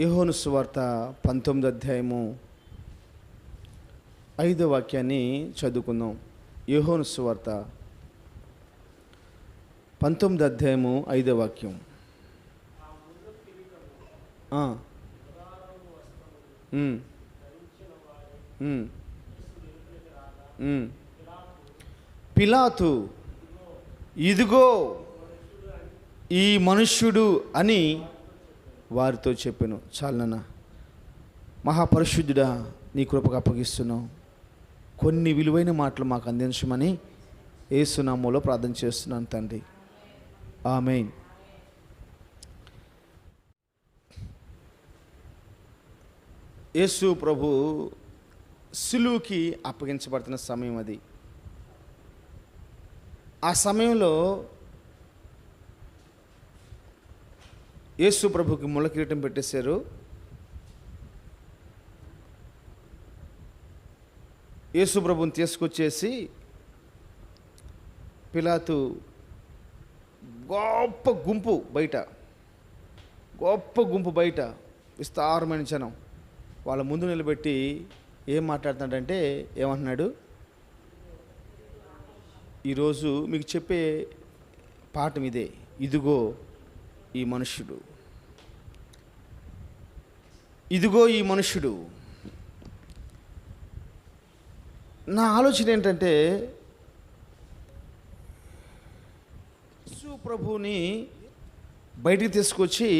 యోహాను సువార్త 19వ అధ్యాయము 5వ వాక్యాన్ని చదువుకుందాం. యోహాను సువార్త 19వ అధ్యాయము 5వ వాక్యం. పిలాతు ఇదిగో ఈ మనుష్యుడు అని వారితో చెప్పాను. చాలన్న, మహాపరిశుద్ధుడా, నీ కృపకు అప్పగిస్తున్నావు. కొన్ని విలువైన మాటలు మాకు అందించమని యేసు నామములో ప్రార్థన చేస్తున్నాను తండ్రి, ఆమేన్. యేసు ప్రభు సిలువకి అప్పగించబడుతున్న సమయం అది. ఆ సమయంలో యేసు ప్రభుకి ముళ్ళ కిరీటం పెట్టేశారు. యేసు ప్రభుని తీసుకొచ్చేసి పిలాతు గొప్ప గుంపు బయట విస్తారమైన జనం వాళ్ళ ముందు నిలబెట్టి ఏం మాట్లాడుతున్నాడంటే, ఏమంటున్నాడు, ఈరోజు మీకు చెప్పే పాఠం ఇదే, ఇదిగో ఈ మనుష్యుడు, ఇదిగో ఈ మనుష్యుడు. నా ఆలోచన ఏంటంటే, యేసు ప్రభువుని బయటికి తీసుకొచ్చి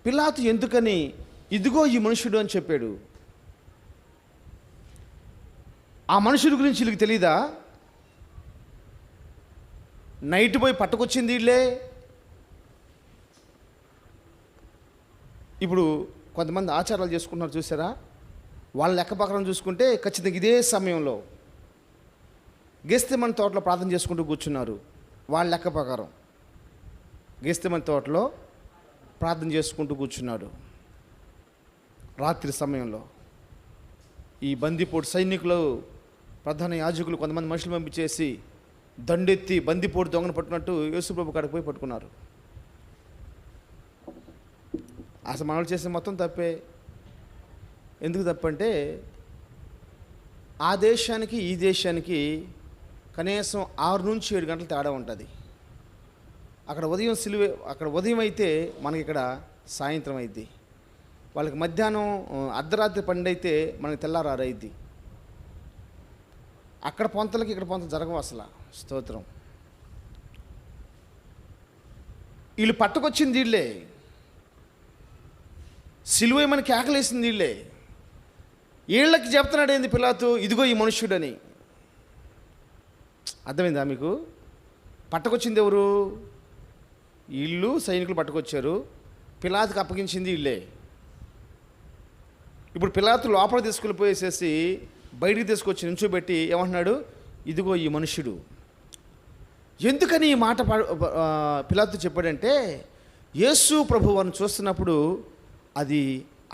పిలాతు ఎందుకని ఇదిగో ఈ మనుష్యుడు అని చెప్పాడు? ఆ మనుషుడి గురించి వీళ్ళకి తెలీదా? నైట్ పోయి పట్టుకొచ్చింది వీళ్ళే. ఇప్పుడు కొంతమంది ఆచారాలు చేసుకుంటున్నారు చూసారా, వాళ్ళ లెక్క ప్రకారం చూసుకుంటే ఖచ్చితంగా ఇదే సమయంలో గెస్తెమని తోటలో ప్రార్థన చేసుకుంటూ కూర్చున్నారు. వాళ్ళ లెక్క ప్రకారం గెస్తెమని తోటలో ప్రార్థన చేసుకుంటూ కూర్చున్నాడు రాత్రి సమయంలో. ఈ బందిపోటు సైనికులు, ప్రధాన యాజకులు కొంతమంది మనుషులు పంపించేసి దండెత్తి బందిపోటు దొంగను పట్టుకున్నట్టు యేసుప్రభు కాడికి పోయి పట్టుకున్నారు. అసలు మనలు చేసే మొత్తం తప్పే. ఎందుకు తప్పంటే, ఆ దేశానికి ఈ దేశానికి కనీసం 6 నుంచి 7 గంటల తేడా ఉంటుంది. అక్కడ ఉదయం అయితే మనకి ఇక్కడ సాయంత్రం అయింది. వాళ్ళకి మధ్యాహ్నం అర్ధరాత్రి 12 అయితే మనకి తెల్లారారు అయింది. అక్కడ పొంతలకి ఇక్కడ పొంతలు జరగవు అసలు. స్తోత్రం. వీళ్ళు పట్టుకొచ్చింది వీళ్ళే, సిలువ మనకి కేకలేసింది వీళ్ళే. వీళ్ళకి చెప్తున్నాడు ఏంది పిలాతు, ఇదిగో ఈ మనుష్యుడని. అర్థమైందా మీకు? పట్టుకొచ్చింది ఎవరు? వీళ్ళు సైనికులు పట్టుకొచ్చారు. పిలాతుకి అప్పగించింది వీళ్ళే. ఇప్పుడు పిలాతు లోపల తీసుకెళ్ళిపోయేసేసి బయటికి తీసుకొచ్చి నించోబెట్టి ఏమంటున్నాడు, ఇదిగో ఈ మనుష్యుడు. ఎందుకని ఈ మాట పిలాతు చెప్పాడంటే, యేసు ప్రభు వారిని చూస్తున్నప్పుడు అది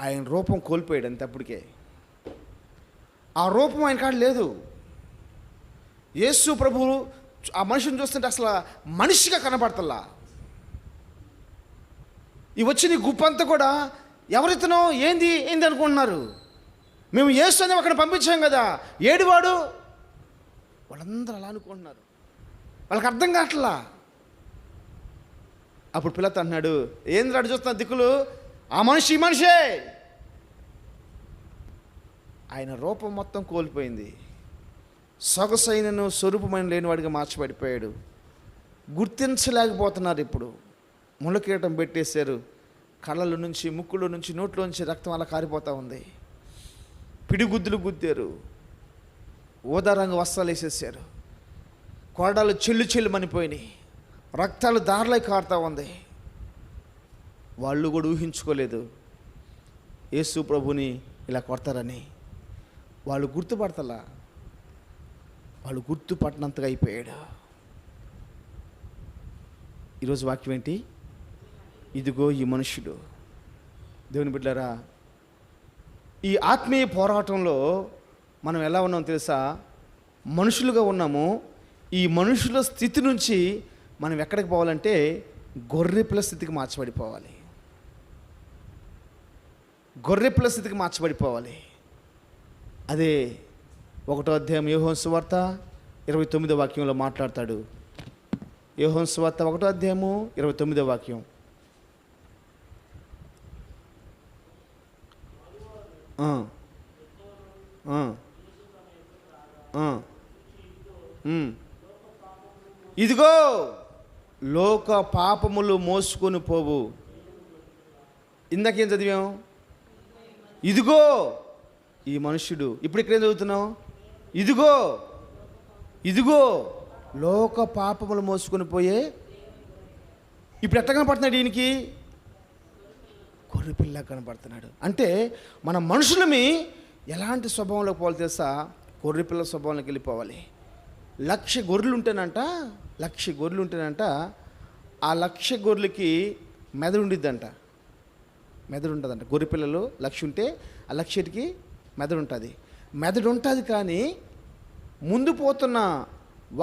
ఆయన రూపం కోల్పోయాడు అంతే. అప్పటికే ఆ రూపం ఆయన కాడ లేదు. యేసు ప్రభు ఆ మనిషిని చూస్తుంటే అసలు మనిషిగా కనబడతల్లా. ఈ వచ్చిన గుప్పంతా కూడా ఎవరితనో ఏంది అనుకుంటున్నారు. మేము యేసు అని అక్కడ పంపించాం కదా, ఏడువాడు, వాళ్ళందరూ అలా అనుకుంటున్నారు. వాళ్ళకి అర్థం కావట్లా. అప్పుడు పిలాతు అన్నాడు, ఏంది రాడు చూస్తున్నా దిక్కులు, ఆ మనిషి ఈ మనిషే. ఆయన రూపం మొత్తం కోల్పోయింది. సొగసైనను స్వరూపమైన లేనివాడిగా మార్చబడిపోయాడు. గుర్తించలేకపోతున్నారు. ఇప్పుడు ముళ్ళ కిరీటం పెట్టేశారు. కళ్ళల నుంచి, ముక్కులో నుంచి, నోట్లో నుంచి రక్తం అలా కారిపోతూ ఉంది. పిడిగుద్దులు గుద్దారు. ఊదారంగు వస్త్రాలు వేసేసారు. కొరడాలు చెల్లు మనిపోయినాయి. రక్తాలు దారిలో కారుతూ ఉంది. వాళ్ళు కూడా ఊహించుకోలేదు యేసు ప్రభుని ఇలా కొడతారని. వాళ్ళు గుర్తుపడతలా. వాళ్ళు గుర్తుపట్టినంతగా అయిపోయాడు. ఈరోజు వాక్యం ఏంటి? ఇదిగో ఈ మనుష్యుడు. దేవుని బిడ్డలారా, ఈ ఆత్మీయ పోరాటంలో మనం ఎలా ఉన్నాం తెలుసా? మనుషులుగా ఉన్నాము. ఈ మనుషుల స్థితి నుంచి మనం ఎక్కడికి పోవాలంటే గొర్రెపిల్ల స్థితికి మార్చబడిపోవాలి. గొర్రెపిల్ల స్థితికి మార్చబడిపోవాలి. అదే 1వ అధ్యాయం యోహాను సువార్త 29వ వాక్యంలో మాట్లాడతాడు. యోహాను సువార్త 1వ అధ్యాయము 29వ వాక్యం. ఇదిగో లోక పాపములు మోసుకొని పోవు. ఇందాకేం చదివాం? ఇదిగో ఈ మనుష్యుడు. ఇప్పుడు ఇక్కడేం చదువుతున్నాం? ఇదిగో ఇదిగో లోక పాపములు మోసుకొని పోయే. ఇప్పుడు ఎట్లా కనపడుతున్నాడు ఈయనకి? గొర్రెపిల్ల కనపడుతున్నాడు. అంటే మన మనుషులమి ఎలాంటి స్వభావంలోకి పోవాలి తెలుసా? గొర్రెపిల్ల స్వభావంలోకి వెళ్ళిపోవాలి. 1,00,000 గొర్రెలు ఉంటేనంట, 1,00,000 గొర్రెలు ఉంటేనంట, ఆ 1,00,000 గొర్రెలకి మెదడు ఉండిద్దంట. మెదడు ఉంటుందంట. గొర్రెపిల్లలు 1,00,000 ఉంటే ఆ 1,00,000కి మెదడు ఉంటుంది. మెదడు ఉంటుంది, కానీ ముందు పోతున్న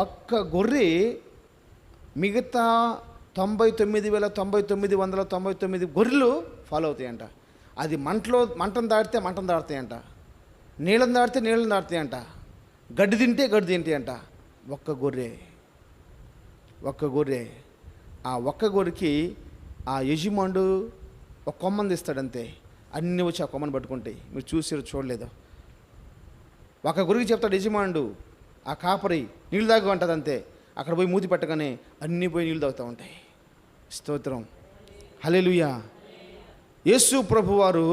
ఒక్క గొర్రె మిగతా 99,999 గొర్రెలు ఫాలో అవుతాయంట. అది మంటను దాటితే మంటను దాటుతాయంట, నీళ్ళని దాటితే నీళ్ళని దాటుతాయంట, గడ్డి తింటే గడ్డి తింటాయంట. ఒక్క గొర్రె. ఆ ఒక్క గొర్రెకి ఆ యజమానుడు ఒక కొమ్మని తీస్తాడంతే. అన్నీ వచ్చి ఆ కొమ్మని పట్టుకుంటాయి. మీరు చూడలేదు. ఒక గొర్రెకి చెప్తాడు యజమానుడు, ఆ కాపరి నీళ్ళు తాగు అంటది అంతే. అక్కడ పోయి మూతి పెట్టగానే అన్నీ పోయి నీళ్ళు తాగుతూ ఉంటాయి. స్తోత్రం, హల్లెలూయా. యేసు ప్రభువారు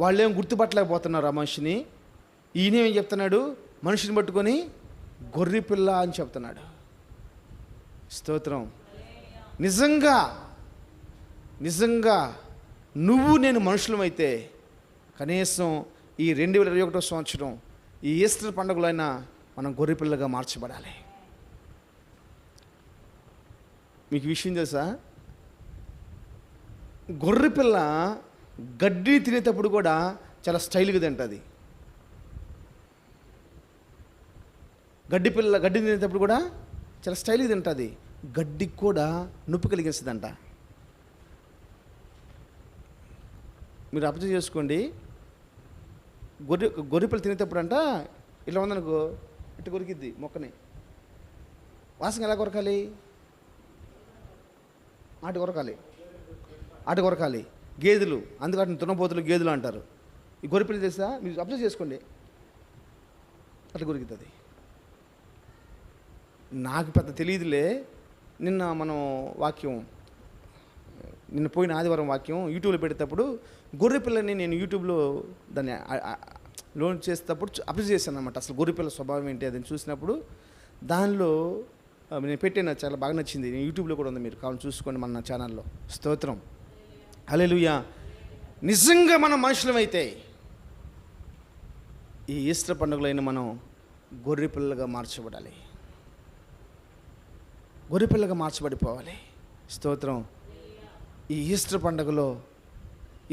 వాళ్ళేం గుర్తుపట్టలేకపోతున్నారు ఆ మనిషిని. ఈయనేం చెప్తున్నాడు? మనిషిని పట్టుకొని గొర్రెపిల్ల అని చెప్తున్నాడు. స్తోత్రం. నిజంగా నువ్వు నేను మనుషులమైతే కనీసం ఈ 2021వ సంవత్సరం ఈ ఈస్టర్ పండుగలైనా మనం గొర్రెపిల్లగా మార్చబడాలి. మీకు విషయం తెలుసా? గొర్రెపిల్ల గడ్డి తినేటప్పుడు కూడా చాలా స్టైల్గా తింటుంది. గడ్డి తినేటప్పుడు కూడా చాలా స్టైల్గా తింటుంది. గడ్డికి కూడా నొప్పి కలిగిస్తుందంట. మీరు అబ్జర్వ్ చేసుకోండి. గొర్రెపిల్ల తినేటప్పుడు అంట ఇట్లా ఉందనుకో, ఇట్లా కొరికిద్ది మొక్కని. వాసన ఎలా కొరకాలి? అటు కొరకాలి. గేదెలు, అందుకని తున్నపోతులు గేదెలు అంటారు. ఈ గొర్రెపిల్ల తెలుసా? మీరు అబ్జర్వ్ చేసుకోండి, అట్లా కొరికిద్ది. నాకు పెద్ద తెలియదులే. నిన్న పోయిన ఆదివారం వాక్యం యూట్యూబ్లో పెట్టేటప్పుడు గొర్రెపిల్లని నేను యూట్యూబ్లో దాన్ని లోన్ చేసేటప్పుడు అబ్జర్వ్ చేశాను అనమాట. అసలు గొర్రెపిల్ల స్వభావం ఏంటి అని చూసినప్పుడు దానిలో నేను పెట్టాను, చాలా బాగా నచ్చింది. నేను యూట్యూబ్లో కూడా ఉంది, మీరు కావాలని చూసుకోండి మన ఛానల్లో. స్తోత్రం, హల్లెలూయా. నిజంగా మనం మనుషులమైతే ఈ ఈస్టర్ పండుగలైన మనం గొర్రెపిల్లగా మార్చబడిపోవాలి. స్తోత్రం. ఈ ఈస్టర్ పండుగలో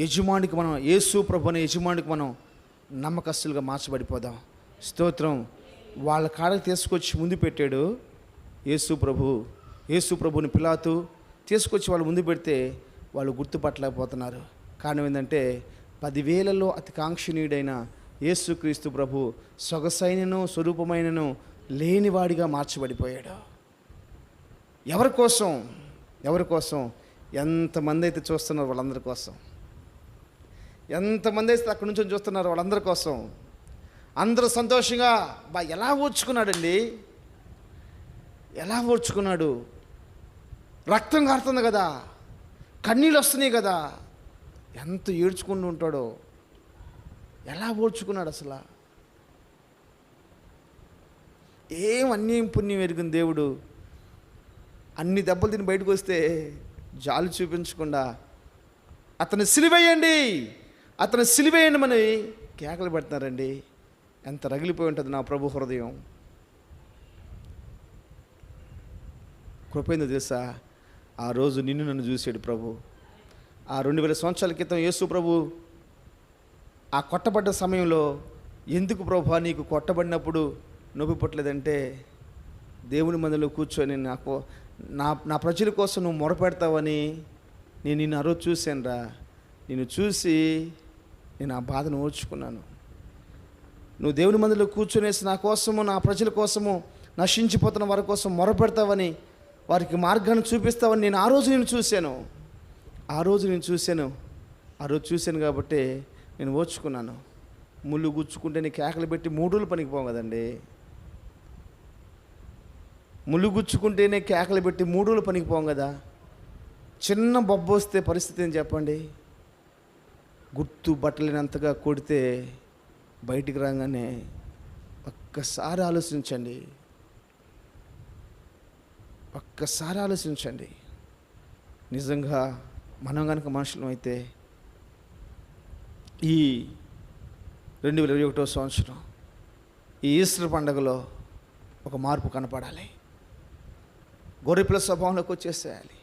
యజమానికి మనం, యేసు ప్రభుని యజమానికి మనం నమ్మకస్తులుగా మార్చబడిపోదాం. స్తోత్రం. వాళ్ళ కాడకు తీసుకొచ్చి ముందు పెట్టాడు యేసు ప్రభుని పిలాతు తీసుకొచ్చి వాళ్ళు ముందు పెడితే వాళ్ళు గుర్తుపట్టలేకపోతున్నారు. కారణం ఏంటంటే 10,000లో అతి కాంక్షణీయుడైన యేసుక్రీస్తు ప్రభు సొగసైనను స్వరూపమైనను లేనివాడిగా మార్చబడిపోయాడు. ఎవరి కోసం? ఎంతమంది అయితే చూస్తున్నారు వాళ్ళందరి కోసం. ఎంతమంది అయితే అక్కడి నుంచి చూస్తున్నారు వాళ్ళందరి కోసం. అందరూ సంతోషంగా ఎలా ఓర్చుకున్నాడు. రక్తం కారుతుంది కదా, కన్నీళ్ళు వస్తున్నాయి కదా, ఎంత ఏడ్చుకుంటూ ఉంటాడో. ఎలా ఓర్చుకున్నాడు అసలు? ఏం అన్యాయం పుణ్యం ఎరిగిన దేవుడు అన్ని దెబ్బలు తిని బయటకు వస్తే జాలి చూపించకుండా అతను సిలువేయండి అని కేకలు పెడుతున్నారండి. ఎంత రగిలిపోయి ఉంటుంది నా ప్రభు హృదయం. కృపైందో తెలుసా? ఆ రోజు నన్ను చూశాడు ప్రభు. ఆ 2000 సంవత్సరాల క్రితం యేసు ప్రభు ఆ కొట్టబడ్డ సమయంలో, ఎందుకు ప్రభు నీకు కొట్టబడినప్పుడు నొప్పి పుట్టలేదంటే, దేవుని మందిలో కూర్చొని నా ప్రజల కోసం నువ్వు మొరపెడతావని నేను నిన్ను ఆ రోజు చూశానురా. నిన్ను చూసి నేను ఆ బాధను ఓర్చుకున్నాను. నువ్వు దేవుని మందిలో కూర్చునేసి నా కోసము, నా ప్రజల కోసము, నశించిపోతున్న వారి కోసం మొరపెడతావని, వారికి మార్గాన్ని చూపిస్తావని నేను ఆ రోజు నేను చూశాను. ఆ రోజు చూశాను కాబట్టి నేను ఓర్చుకున్నాను. ముళ్ళు గుచ్చుకుంటే నీ కేకలు పెట్టి 3 రోజులు పనికి పోం కదండి. ముళ్ళు గుచ్చుకుంటేనే కేకలు పెట్టి 3 రోజులు పనికి పోం కదా. చిన్న బొబ్బ వస్తే పరిస్థితి ఏం చెప్పండి? గుర్తు బట్టలేనంతగా కొడితే బయటికి రాగానే ఒక్కసారి ఆలోచించండి. నిజంగా మనం కనుక మనుషులం అయితే ఈ 2021వ సంవత్సరం ఈ ఈస్టర్ పండుగలో ఒక మార్పు కనపడాలి. గొర్రెపిల్ల స్వభావంలోకి వచ్చేసేయాలి.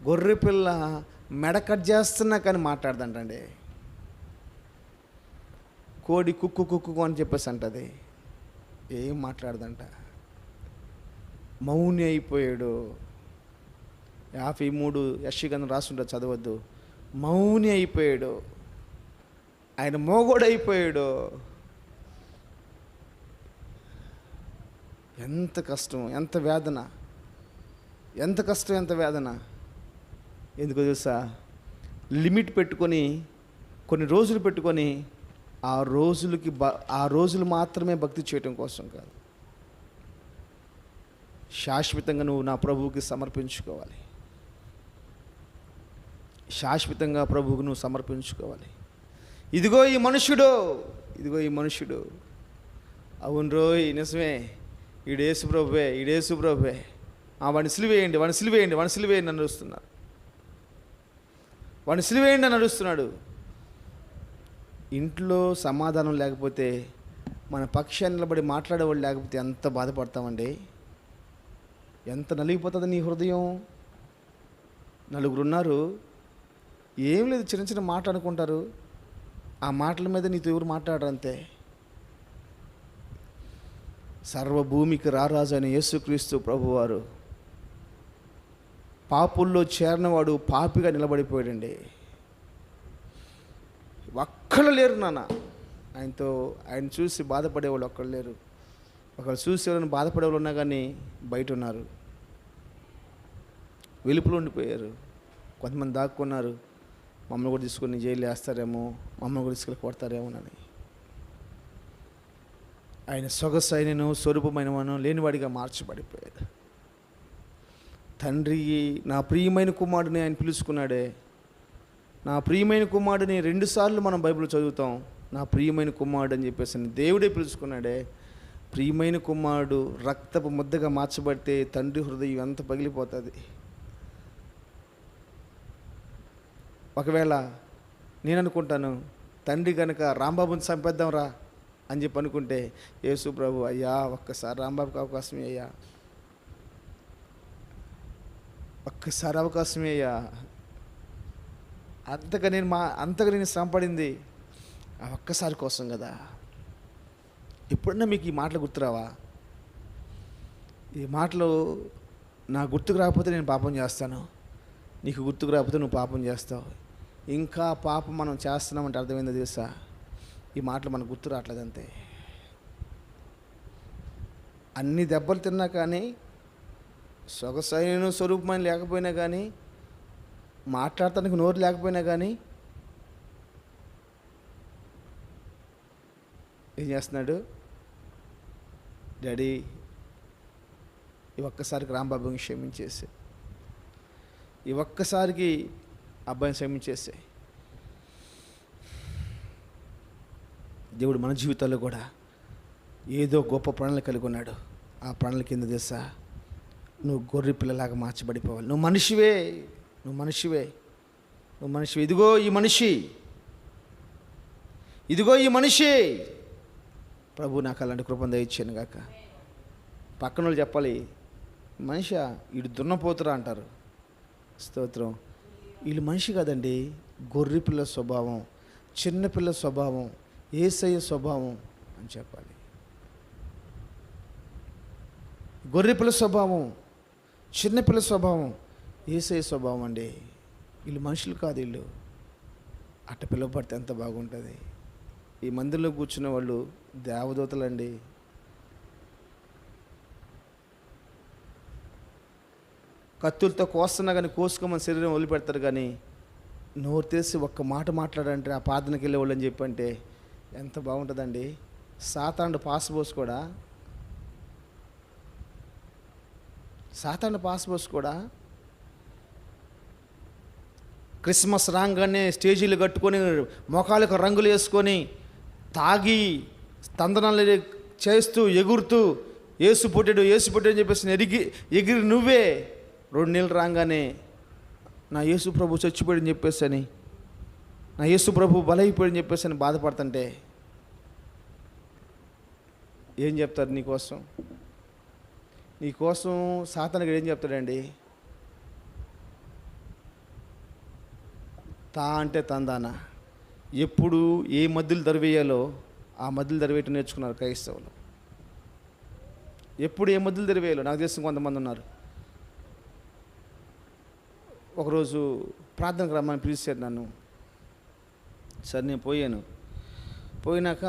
గొర్రెపిల్ల మెడ కట్ చేస్తున్నా కానీ మాట్లాడదంటండి. కోడి కుక్కు కుక్కు అని చెప్పేసి అంటది, ఏం మాట్లాడదంట. మౌని అయిపోయాడు. 53 యెషయా గ్రంథం రాసుంటారు, చదవద్దు. మౌని అయిపోయాడు, ఆయన మోగోడైపోయాడు. ఎంత కష్టం, ఎంత వేదన, ఎంత కష్టం, ఎంత వేదన. ఎందుకో తెలుసా? లిమిట్ పెట్టుకొని, కొన్ని రోజులు పెట్టుకొని ఆ రోజులు మాత్రమే భక్తి చేయటం కోసం కాదు, శాశ్వతంగా నువ్వు నా ప్రభువుకి సమర్పించుకోవాలి. శాశ్వతంగా ప్రభువుకు నువ్వు సమర్పించుకోవాలి. ఇదిగో ఈ మనుషుడు, అవును రోయ్, నిజమే, ఈడేసు ప్రభువే, వాడిని సిలువేయండి అని అరుస్తున్నారు. వాడిని సిలువేయండి అని అరుస్తున్నాడు. ఇంట్లో సమాధానం లేకపోతే, మన పక్షాన్ని నిలబడి మాట్లాడేవాళ్ళు లేకపోతే ఎంత బాధపడతామండి, ఎంత నలిగిపోతుంది నీ హృదయం. నలుగురున్నారు, ఏం లేదు, చిన్న చిన్న మాట అనుకుంటారు. ఆ మాటల మీద నీతో ఎవరు మాట్లాడరు అంతే. సర్వభూమికి రారాజు అయిన యేసుక్రీస్తు ప్రభువారు పాపుల్లో చేరినవాడు పాపిగా నిలబడిపోయాడండి. ఒక్కళ్ళు లేరు నాన్న ఆయన చూసి బాధపడేవాళ్ళు, ఒక్కళ్ళు లేరు. ఒకళ్ళు చూసి ఎవరైనా బాధపడేవాళ్ళు ఉన్నా కానీ బయట ఉన్నారు, వెలుపులో ఉండిపోయారు. కొంతమంది దాక్కున్నారు, మమ్మల్ని కూడా తీసుకొని జైలు వేస్తారేమో, మమ్మల్ని కూడా తీసుకెళ్ళి కొడతారేమోనని. ఆయన సొగసైనను స్వరూపమైనను లేనివాడిగా మార్చబడిపోయాడు. తండ్రి నా ప్రియమైన కుమారుడిని ఆయన పిలుచుకున్నాడే. నా ప్రియమైన కుమారుడిని 2 సార్లు మనం బైబిల్ చదువుతాం. నా ప్రియమైన కుమారుడు అని చెప్పేసి దేవుడే పిలుచుకున్నాడే. ప్రియమైన కుమారుడు రక్తపు ముద్దగా మార్చబడితే తండ్రి హృదయం ఎంత పగిలిపోతుంది. ఒకవేళ నేను అనుకుంటాను, తండ్రి కనుక రాంబాబుని చంపేద్దాంరా అని చెప్పి అనుకుంటే, యేసు ప్రభు, అయ్యా ఒక్కసారి రాంబాబుకి అవకాశమే అయ్యా, ఒక్కసారి అవకాశమే అయ్యా, అంతగా నేను శ్రమపడింది ఆ ఒక్కసారి కోసం కదా. ఎప్పుడన్నా మీకు ఈ మాటలు గుర్తురావా? ఈ మాటలు నా గుర్తుకు రాకపోతే నేను పాపం చేస్తాను, నీకు గుర్తుకు రాకపోతే నువ్వు పాపం చేస్తావు. ఇంకా పాపం మనం చేస్తున్నామంటే అర్థమైందో తెలుసా? ఈ మాటలు మనకు గుర్తు రావట్లేదు అంతే. అన్ని దెబ్బలు తిన్నా కానీ, సొగసైన స్వరూపమైన లేకపోయినా కానీ, మాట్లాడటానికి నోరు లేకపోయినా కానీ ఏం చేస్తున్నాడు? డాడీ ఈ ఒక్కసారికి రాంబాబుని క్షమించేసి, ఈ ఒక్కసారికి అబ్బాయిని క్షమించేసే. దేవుడు మన జీవితాల్లో కూడా ఏదో గొప్ప ప్రణాళిక కలిగి ఉన్నాడు. ఆ ప్రణాళిక కింద తెలుసా? నువ్వు గొర్రె పిల్లలాగా మార్చబడిపోవాలి. నువ్వు మనిషివే. ఇదిగో ఈ మనిషి ప్రభు నాకు అలాంటి కృపను దయచేయను గాక. పక్కన వాళ్ళు చెప్పాలి, మనిషి వీడు దున్నపోతురా అంటారు. స్తోత్రం. వీళ్ళు మనిషి కాదండి, గొర్రెపిల్ల స్వభావం, చిన్నపిల్ల స్వభావం, యేసయ్య స్వభావం అని చెప్పాలి. గొర్రెపిల్ల స్వభావం, చిన్నపిల్ల స్వభావం, యేసయ్య స్వభావం అండి. వీళ్ళు మనుషులు కాదు, వీళ్ళు అట్ట పిలువబడితే ఎంత బాగుంటుంది. ఈ మందిరంలో కూర్చున్న వాళ్ళు దేవదూతలండి. కత్తులతో కోస్తున్నా కానీ కోసుకోమని శరీరం వదిలిపెడతారు, కానీ నోరు తెరిచి ఒక్క మాట మాట్లాడంటే ఆ ప్రార్థనకి వెళ్ళేవాళ్ళు అని చెప్పంటే ఎంత బాగుంటుందండి. సాతానుడు పాస్ కూడా క్రిస్మస్ రాగానే స్టేజీలు కట్టుకొని మొఖాలకు రంగులు వేసుకొని తాగి తందనాలు చేస్తూ ఎగురుతూ ఏసు పుట్టాడు అని చెప్పేసి ఎగిరి నువ్వే 2 నెలలు రాగానే నా యేసు ప్రభు చచ్చిపోయాడని చెప్పేసి అని, నా యేసు ప్రభు బలైపోయాడని చెప్పేసి అని బాధపడుతుంటే ఏం చెప్తారు నీకోసం సాతానుడు ఏం చెప్తాడండి? తా అంటే తందాన. ఎప్పుడు ఏ మద్దులు దరివేయాలో ఆ మద్దులు దరివేయటం నేర్చుకున్నారు క్రైస్తవులు. ఎప్పుడు ఏ మద్దులు దరివేయాలో నాకు తెలిసిన కొంతమంది ఉన్నారు. ఒకరోజు ప్రార్థనకు రమ్మని పిలిచారు నన్ను. సరే నేను పోయినాక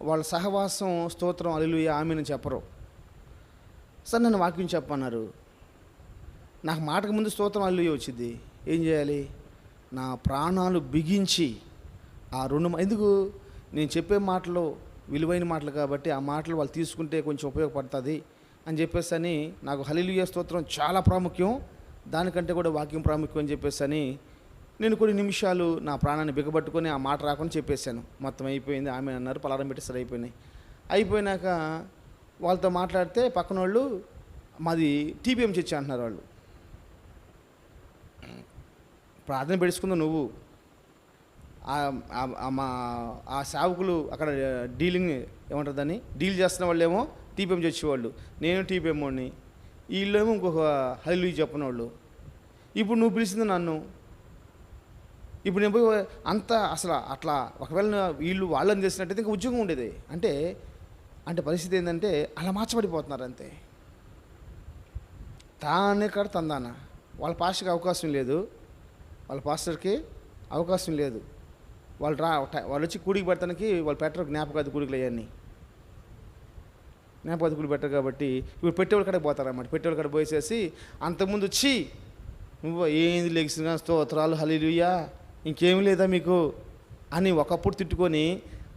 వాళ్ళ సహవాసం స్తోత్రం హల్లెలూయా ఆమేన్ చెప్పరు. సరే నన్ను వాక్యం చెప్పన్నారు. నాకు మాటకు ముందు స్తోత్రం హల్లెలూయా వచ్చింది. ఏం చేయాలి? నా ప్రాణాలు బిగించి ఆ 2 ఎందుకు నేను చెప్పే మాటలు విలువైన మాటలు కాబట్టి ఆ మాటలు వాళ్ళు తీసుకుంటే కొంచెం ఉపయోగపడుతుంది అని చెప్పేసి అని నాకు హల్లెలూయా స్తోత్రం చాలా ప్రాముఖ్యం, దానికంటే కూడా వాక్యం ప్రాముఖ్యం అని చెప్పేసి అని నేను కొన్ని నిమిషాలు నా ప్రాణాన్ని బిగబట్టుకొని ఆ మాట రాకుండా చెప్పేశాను. మొత్తం అయిపోయింది. ఆమె అన్నారు, పలారం పెట్టి సరే అయిపోయినాక వాళ్ళతో మాట్లాడితే పక్కన వాళ్ళు మాది టీబీఎం చర్చ్ అంటున్నారు. వాళ్ళు ప్రార్థన పెట్టుకుందాం నువ్వు ఆ సేవకులు అక్కడ ఏమంటారు దాన్ని డీల్ చేస్తున్న వాళ్ళేమో టీపీఎం చచ్చేవాళ్ళు, నేను టీపీఎం వాడిని, వీళ్ళేమో ఇంకొక హల్లెలూయా చెప్పిన వాళ్ళు. ఇప్పుడు నువ్వు పిలిచింది నన్ను, ఇప్పుడు నేను పోయి అంతా అసలు అట్లా ఒకవేళ వాళ్ళని చేసినట్టయితే ఇంకా ఉద్యోగం ఉండేది. అంటే పరిస్థితి ఏంటంటే అలా మార్చబడిపోతున్నారు అంతే. తానే కాడ తందాన. వాళ్ళ పాస్టర్కి అవకాశం లేదు, వాళ్ళు వచ్చి కూడికి పెడతానికి వాళ్ళు పెట్టరు జ్ఞాపకాది కూడికలు అవన్నీ జ్ఞాపకాది కూడి పెట్టరు కాబట్టి ఇప్పుడు పెట్టేవాళ్ళ కాడికి పోతారన్నమాట. పెట్టేవాళ్ళ కాడికి పోసేసి అంతకుముందు వచ్చి నువ్వు ఏంది లెగిసిన స్తోత్రాలు హల్లెలూయా ఇంకేమీ లేదా మీకు అని ఒకప్పుడు తిట్టుకొని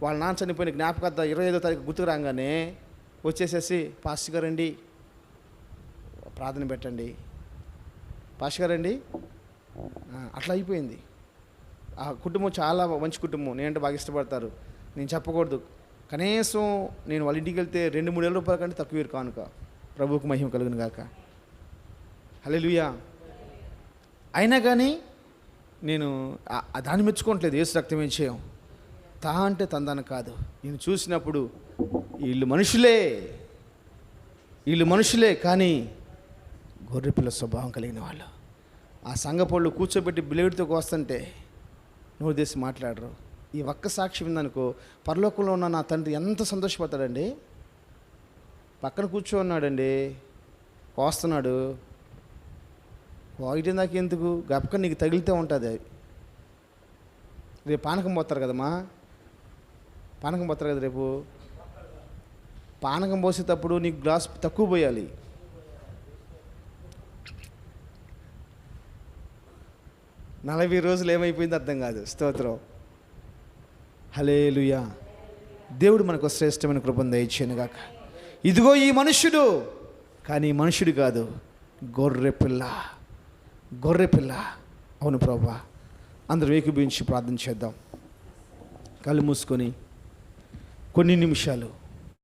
వాళ్ళ నాన్న చనిపోయిన జ్ఞాపకార్థ 25వ తారీఖు గుర్తుకు రాగానే వచ్చేసేసి పాస్టర్ గారండి ప్రార్థన పెట్టండి, పాస్టర్ గారండి, అట్లా అయిపోయింది. ఆ కుటుంబం చాలా మంచి కుటుంబం, నేనంటే బాగా ఇష్టపడతారు. నేను చెప్పకూడదు, కనీసం నేను వాళ్ళ ఇంటికి వెళ్తే 2-3 వేల రూపాయల కంటే తక్కువ కానుక. ప్రభువుకు మహిమ కలుగును గాక. హల్లెలూయా. అయినా కానీ నేను దాన్ని మెచ్చుకోవట్లేదు. యేసు రక్తమే చేయం అంటే తందాన కాదు. నేను చూసినప్పుడు వీళ్ళు మనుషులే కానీ గొర్రెపిల్ల స్వభావం కలిగిన వాళ్ళు. ఆ సంఘపోళ్ళు కూర్చోబెట్టి బ్లేడ్తో కోస్తుంటే నోరు తీసి మాట్లాడరు. ఈ ఒక్క సాక్ష్యం ఉందనుకో, పరలోకంలో ఉన్న నా తండ్రి ఎంత సంతోషపడతాడండి. పక్కన కూర్చోన్నాడండి, కోస్తున్నాడు. కోయటం దాకా ఎందుకు, గప్పక నీకు తగిలితే ఉంటుంది. రేపు పానకం పోతారు కదమ్మా, రేపు పానకం పోసేటప్పుడు నీకు గ్లాస్ తక్కువ పోయాలి. నలభై రోజులు ఏమైపోయింది అర్థం కాదు. స్తోత్రం హల్లెలూయా. దేవుడు మనకు శ్రేష్టమైన కృపను దయచేయను గాక. ఇదిగో ఈ మనుష్యుడు, కానీ మనుష్యుడు కాదు, గొర్రెపిల్ల. అవును ప్రభువా. అందరూ ఏకీభవించి ప్రార్థన చేద్దాం. కళ్ళు మూసుకొని కొన్ని నిమిషాలు